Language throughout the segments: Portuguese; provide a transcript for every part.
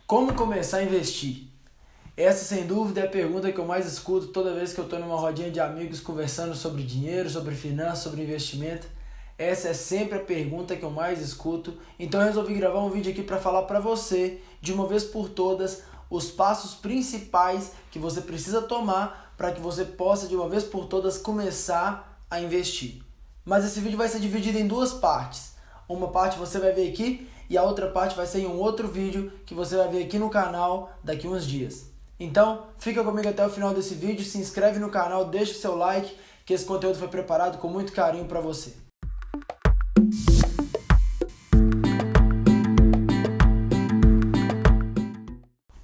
Como começar a investir? Essa, sem dúvida, é a pergunta que eu mais escuto toda vez que eu estou numa rodinha de amigos conversando sobre dinheiro, sobre finanças, sobre investimento. Essa é sempre a pergunta que eu mais escuto. Então eu resolvi gravar um vídeo aqui para falar para você, de uma vez por todas, os passos principais que você precisa tomar para que você possa, de uma vez por todas, começar a investir. Mas esse vídeo vai ser dividido em duas partes. Uma parte você vai ver aqui e a outra parte vai ser em um outro vídeo que você vai ver aqui no canal daqui uns dias. Então, fica comigo até o final desse vídeo, se inscreve no canal, deixa o seu like, que esse conteúdo foi preparado com muito carinho para você.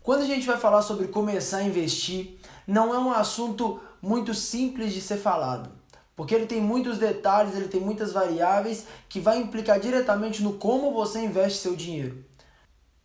Quando a gente vai falar sobre começar a investir, não é um assunto muito simples de ser falado, porque ele tem muitos detalhes, ele tem muitas variáveis que vai implicar diretamente no como você investe seu dinheiro.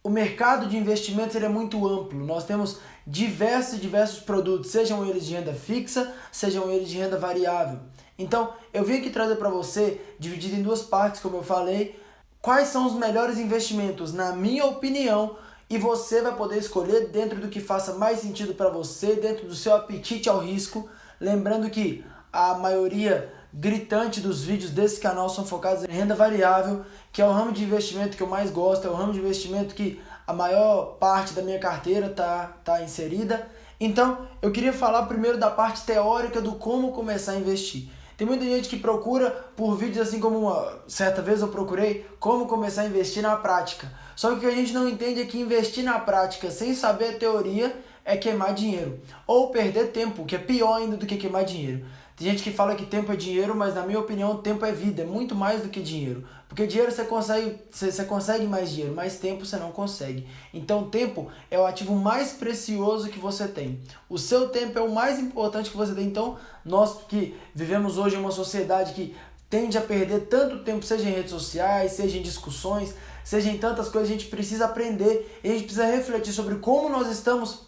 O mercado de investimentos ele é muito amplo, nós temos diversos produtos, sejam eles de renda fixa, sejam eles de renda variável. Então, eu vim aqui trazer para você, dividido em duas partes, como eu falei, quais são os melhores investimentos, na minha opinião, e você vai poder escolher dentro do que faça mais sentido para você, dentro do seu apetite ao risco. Lembrando que a maioria gritante dos vídeos desse canal são focados em renda variável, que é o ramo de investimento que eu mais gosto, é o ramo de investimento que a maior parte da minha carteira tá inserida. Então, eu queria falar primeiro da parte teórica do como começar a investir. Tem muita gente que procura por vídeos assim como certa vez eu procurei como começar a investir na prática. Só que o que a gente não entende é que investir na prática sem saber a teoria é queimar dinheiro. Ou perder tempo, que é pior ainda do que queimar dinheiro. Tem gente que fala que tempo é dinheiro, mas na minha opinião tempo é vida, é muito mais do que dinheiro. Porque dinheiro você consegue mais dinheiro, mas tempo você não consegue. Então tempo é o ativo mais precioso que você tem. O seu tempo é o mais importante que você tem. Então nós que vivemos hoje em uma sociedade que tende a perder tanto tempo, seja em redes sociais, seja em discussões, seja em tantas coisas, a gente precisa aprender, e a gente precisa refletir sobre como nós estamos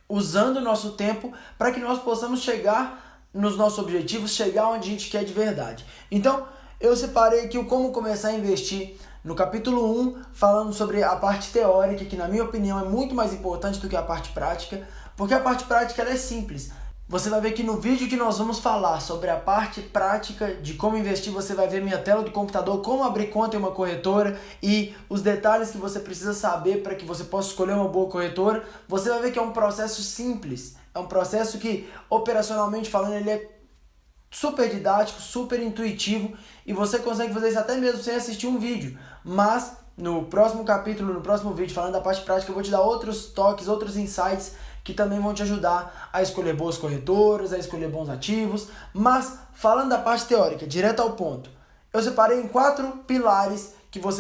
usando o nosso tempo para que nós possamos chegar nos nossos objetivos, chegar onde a gente quer de verdade. Então, eu separei aqui o como começar a investir no capítulo 1, falando sobre a parte teórica, que na minha opinião é muito mais importante do que a parte prática, porque a parte prática ela é simples. Você vai ver que no vídeo que nós vamos falar sobre a parte prática de como investir, você vai ver minha tela do computador, como abrir conta em uma corretora e os detalhes que você precisa saber para que você possa escolher uma boa corretora. Você vai ver que é um processo simples, é um processo que, operacionalmente falando, ele é super didático, super intuitivo e você consegue fazer isso até mesmo sem assistir um vídeo. Mas no próximo capítulo, no próximo vídeo, falando da parte prática, eu vou te dar outros toques, outros insights que também vão te ajudar a escolher boas corretoras, a escolher bons ativos. Mas falando da parte teórica, direto ao ponto, eu separei em 4 pilares,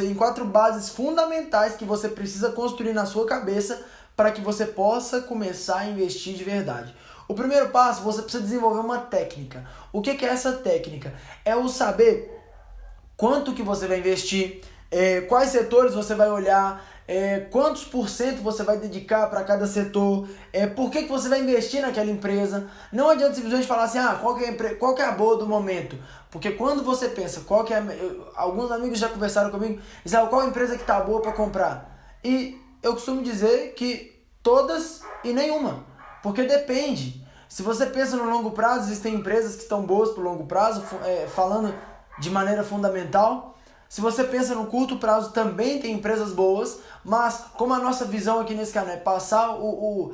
em 4 bases fundamentais que você precisa construir na sua cabeça para que você possa começar a investir de verdade. O primeiro passo, você precisa desenvolver uma técnica. O que é essa técnica? É o saber quanto que você vai investir, quais setores você vai olhar, quantos por cento você vai dedicar para cada setor, por que você vai investir naquela empresa. Não adianta simplesmente falar assim, qual que é a boa do momento. Porque quando você pensa, alguns amigos já conversaram comigo, dizem, qual empresa que está boa para comprar? E eu costumo dizer que todas e nenhuma, porque depende. Se você pensa no longo prazo, existem empresas que estão boas para o longo prazo, falando de maneira fundamental. Se você pensa no curto prazo, também tem empresas boas, mas como a nossa visão aqui nesse canal é passar o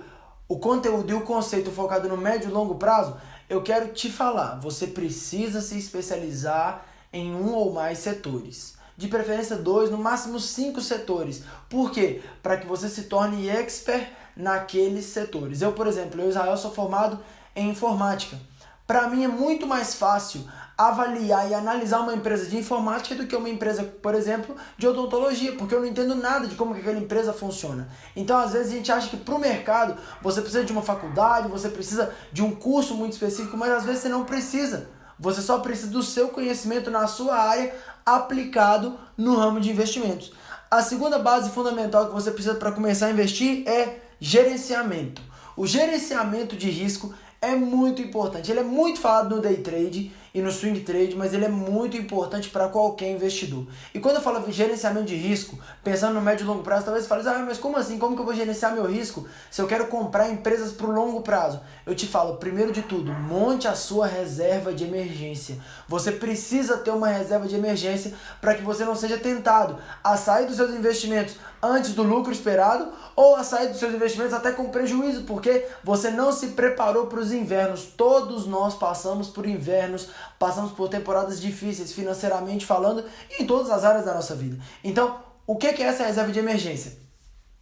conteúdo e o conceito focado no médio e longo prazo, eu quero te falar, você precisa se especializar em um ou mais setores. De preferência 2, no máximo 5 setores. Por quê? Para que você se torne expert naqueles setores. Eu, por exemplo, Israel, sou formado em informática. Para mim é muito mais fácil avaliar e analisar uma empresa de informática do que uma empresa, por exemplo, de odontologia, porque eu não entendo nada de como que aquela empresa funciona. Então, às vezes, a gente acha que para o mercado você precisa de uma faculdade, você precisa de um curso muito específico, mas às vezes você não precisa. Você só precisa do seu conhecimento na sua área aplicado no ramo de investimentos. A segunda base fundamental que você precisa para começar a investir é gerenciamento. O gerenciamento de risco é muito importante. Ele é muito falado no day trade e no swing trade, mas ele é muito importante para qualquer investidor. E quando eu falo gerenciamento de risco, pensando no médio e longo prazo, talvez você fale, mas como assim? Como que eu vou gerenciar meu risco se eu quero comprar empresas para o longo prazo? Eu te falo, primeiro de tudo, monte a sua reserva de emergência. Você precisa ter uma reserva de emergência para que você não seja tentado a sair dos seus investimentos antes do lucro esperado ou a sair dos seus investimentos até com prejuízo, porque você não se preparou para os invernos. Todos nós passamos por invernos, passamos por temporadas difíceis financeiramente falando e em todas as áreas da nossa vida. Então, o que é essa reserva de emergência?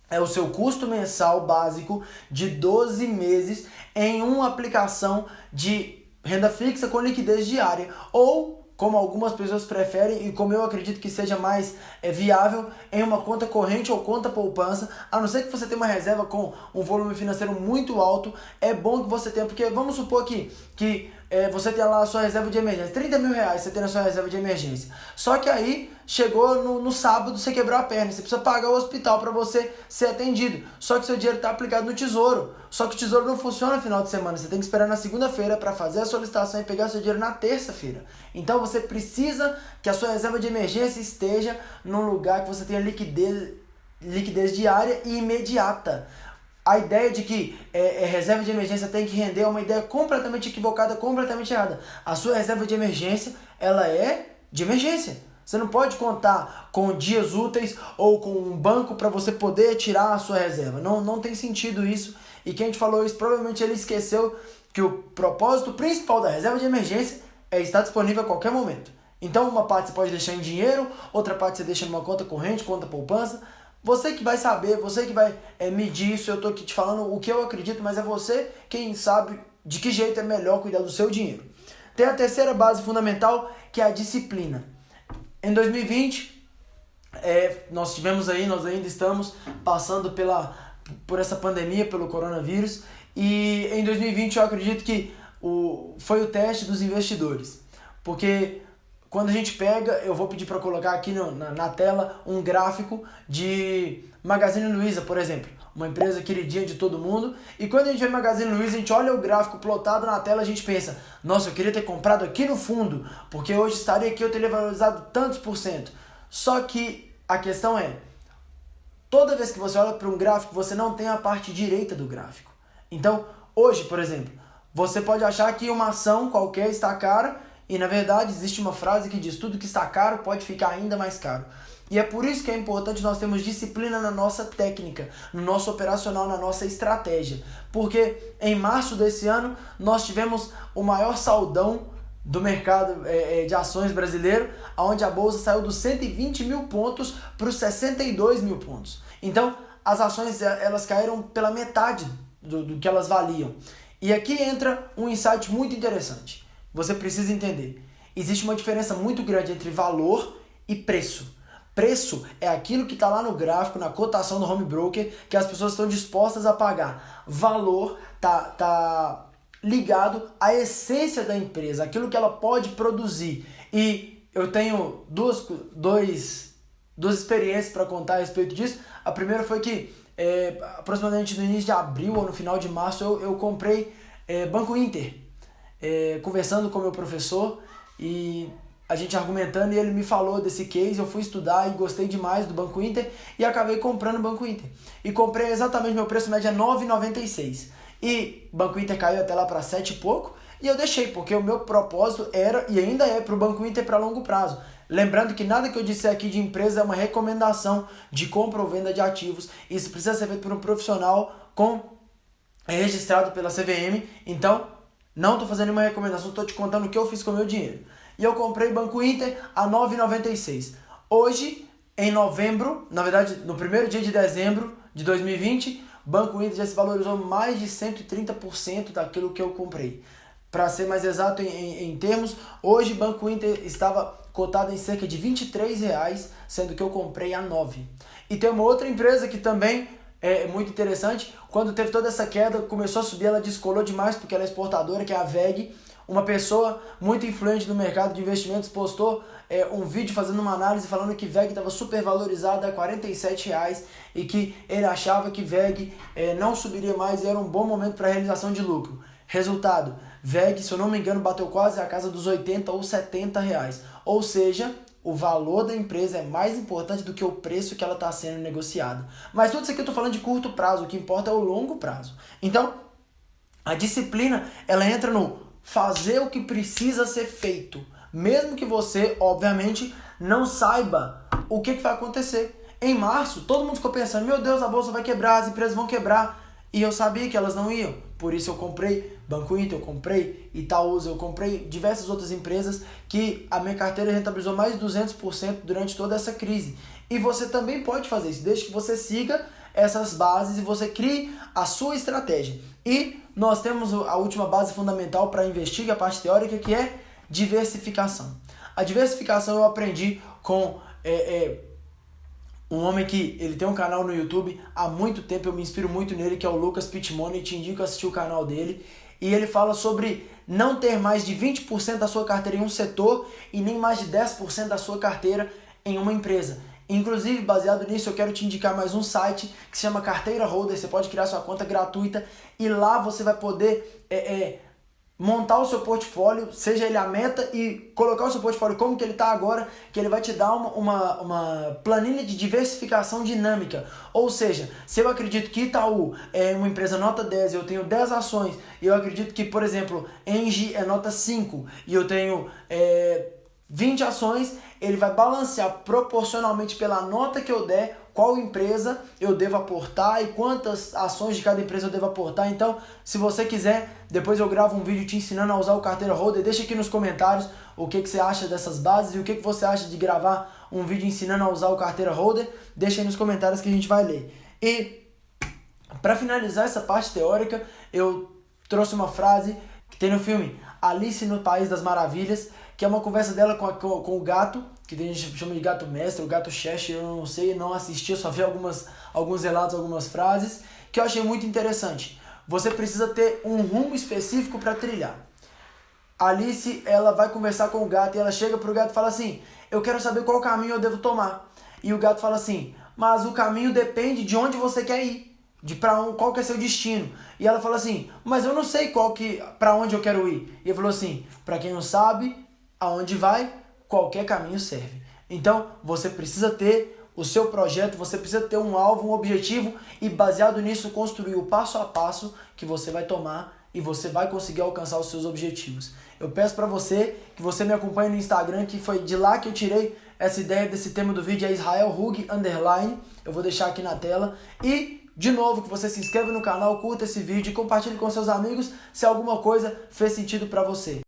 É o seu custo mensal básico de 12 meses em uma aplicação de renda fixa com liquidez diária ou, como algumas pessoas preferem e como eu acredito que seja mais viável, em uma conta corrente ou conta poupança, a não ser que você tenha uma reserva com um volume financeiro muito alto, é bom que você tenha, porque vamos supor que você tem lá a sua reserva de emergência, 30 mil reais você tem na sua reserva de emergência, só que aí chegou no sábado, você quebrou a perna, você precisa pagar o hospital para você ser atendido, só que seu dinheiro está aplicado no Tesouro, só que o Tesouro não funciona no final de semana, você tem que esperar na segunda-feira para fazer a solicitação e pegar seu dinheiro na terça-feira. Então você precisa que a sua reserva de emergência esteja num lugar que você tenha liquidez diária e imediata. A ideia de que reserva de emergência tem que render é uma ideia completamente equivocada, completamente errada. A sua reserva de emergência, ela é de emergência. Você não pode contar com dias úteis ou com um banco para você poder tirar a sua reserva. Não tem sentido isso. E quem te falou isso, provavelmente ele esqueceu que o propósito principal da reserva de emergência é estar disponível a qualquer momento. Então uma parte você pode deixar em dinheiro, outra parte você deixa numa conta corrente, conta poupança. Você que vai saber, você que vai medir isso, eu estou aqui te falando o que eu acredito, mas é você quem sabe de que jeito é melhor cuidar do seu dinheiro. Tem a terceira base fundamental, que é a disciplina. Em 2020, nós ainda estamos passando por essa pandemia, pelo coronavírus, e em 2020 eu acredito que foi o teste dos investidores, porque quando a gente pega, eu vou pedir para colocar aqui na tela um gráfico de Magazine Luiza, por exemplo, uma empresa queridinha de todo mundo, e quando a gente vê Magazine Luiza, a gente olha o gráfico plotado na tela, a gente pensa, nossa, eu queria ter comprado aqui no fundo, porque hoje estaria aqui, eu teria valorizado tantos %. Só que a questão é, toda vez que você olha para um gráfico, você não tem a parte direita do gráfico. Então, hoje, por exemplo, você pode achar que uma ação qualquer está cara, e na verdade existe uma frase que diz, tudo que está caro pode ficar ainda mais caro. E é por isso que é importante nós termos disciplina na nossa técnica, no nosso operacional, na nossa estratégia. Porque em março desse ano nós tivemos o maior saldão do mercado de ações brasileiro, onde a bolsa saiu dos 120 mil pontos para os 62 mil pontos. Então as ações elas caíram pela metade do que elas valiam. E aqui entra um insight muito interessante. Você precisa entender. Existe uma diferença muito grande entre valor e preço. Preço é aquilo que está lá no gráfico, na cotação do home broker, que as pessoas estão dispostas a pagar. Valor tá ligado à essência da empresa, aquilo que ela pode produzir. E eu tenho duas experiências para contar a respeito disso. A primeira foi que aproximadamente no início de abril ou no final de março eu comprei Banco Inter. Conversando com o meu professor e a gente argumentando, e ele me falou desse case, eu fui estudar e gostei demais do Banco Inter e acabei comprando o Banco Inter. E comprei exatamente, meu preço médio é R$ 9,96. E o Banco Inter caiu até lá para 7 e pouco, e eu deixei, porque o meu propósito era e ainda é para o Banco Inter para longo prazo. Lembrando que nada que eu disser aqui de empresa é uma recomendação de compra ou venda de ativos. Isso precisa ser feito por um profissional registrado pela CVM, então não estou fazendo nenhuma recomendação, estou te contando o que eu fiz com o meu dinheiro. E eu comprei Banco Inter a R$ 9,96. Hoje, em novembro, na verdade, no primeiro dia de dezembro de 2020, Banco Inter já se valorizou mais de 130% daquilo que eu comprei. Para ser mais exato em termos, hoje Banco Inter estava cotado em cerca de R$ 23,00, sendo que eu comprei a R$ 9. E tem uma outra empresa que também é muito interessante. Quando teve toda essa queda, começou a subir, ela descolou demais porque ela é exportadora, que é a VEG. Uma pessoa muito influente no mercado de investimentos postou um vídeo fazendo uma análise falando que VEG estava super valorizada a R$ 47,00 e que ele achava que VEG não subiria mais e era um bom momento para realização de lucro. Resultado, VEG, se eu não me engano, bateu quase a casa dos 80 ou 70 reais. Ou seja, o valor da empresa é mais importante do que o preço que ela está sendo negociada. Mas tudo isso aqui eu estou falando de curto prazo, o que importa é o longo prazo. Então, a disciplina, ela entra no fazer o que precisa ser feito. Mesmo que você, obviamente, não saiba o que vai acontecer. Em março, todo mundo ficou pensando, meu Deus, a bolsa vai quebrar, as empresas vão quebrar. E eu sabia que elas não iam. Por isso eu comprei Banco Inter, eu comprei Itaúsa, eu comprei diversas outras empresas que a minha carteira rentabilizou mais de 200% durante toda essa crise. E você também pode fazer isso, desde que você siga essas bases e você crie a sua estratégia. E nós temos a última base fundamental para investir, que é a parte teórica, que é diversificação. A diversificação eu aprendi com um homem que ele tem um canal no YouTube há muito tempo, eu me inspiro muito nele, que é o Lucas Pitmone, te indico a assistir o canal dele. E ele fala sobre não ter mais de 20% da sua carteira em um setor e nem mais de 10% da sua carteira em uma empresa. Inclusive, baseado nisso, eu quero te indicar mais um site que se chama Carteira Holder. Você pode criar sua conta gratuita e lá você vai poder montar o seu portfólio, seja ele a meta, e colocar o seu portfólio como que ele está agora, que ele vai te dar uma planilha de diversificação dinâmica. Ou seja, se eu acredito que Itaú é uma empresa nota 10 e eu tenho 10 ações, e eu acredito que, por exemplo, Engie é nota 5 e eu tenho 20 ações, ele vai balancear proporcionalmente pela nota que eu der, qual empresa eu devo aportar e quantas ações de cada empresa eu devo aportar. Então, se você quiser, depois eu gravo um vídeo te ensinando a usar o Carteira Holder. Deixa aqui nos comentários o que você acha dessas bases e o que você acha de gravar um vídeo ensinando a usar o Carteira Holder. Deixa aí nos comentários que a gente vai ler. E, para finalizar essa parte teórica, eu trouxe uma frase que tem no filme Alice no País das Maravilhas, que é uma conversa dela com o gato, que a gente chama de gato mestre, o gato Cheshire, eu não sei, não assisti, eu só vi alguns relatos, algumas frases, que eu achei muito interessante. Você precisa ter um rumo específico para trilhar. A Alice, ela vai conversar com o gato e ela chega pro gato e fala assim, eu quero saber qual caminho eu devo tomar. E o gato fala assim, mas o caminho depende de onde você quer ir, qual que é seu destino. E ela fala assim, mas eu não sei para onde eu quero ir. E ele falou assim, para quem não sabe aonde vai, qualquer caminho serve. Então, você precisa ter o seu projeto, você precisa ter um alvo, um objetivo e baseado nisso construir o passo a passo que você vai tomar e você vai conseguir alcançar os seus objetivos. Eu peço para você que você me acompanhe no Instagram, que foi de lá que eu tirei essa ideia desse tema do vídeo, é Israel Hug _. Eu vou deixar aqui na tela. E, de novo, que você se inscreva no canal, curta esse vídeo e compartilhe com seus amigos se alguma coisa fez sentido para você.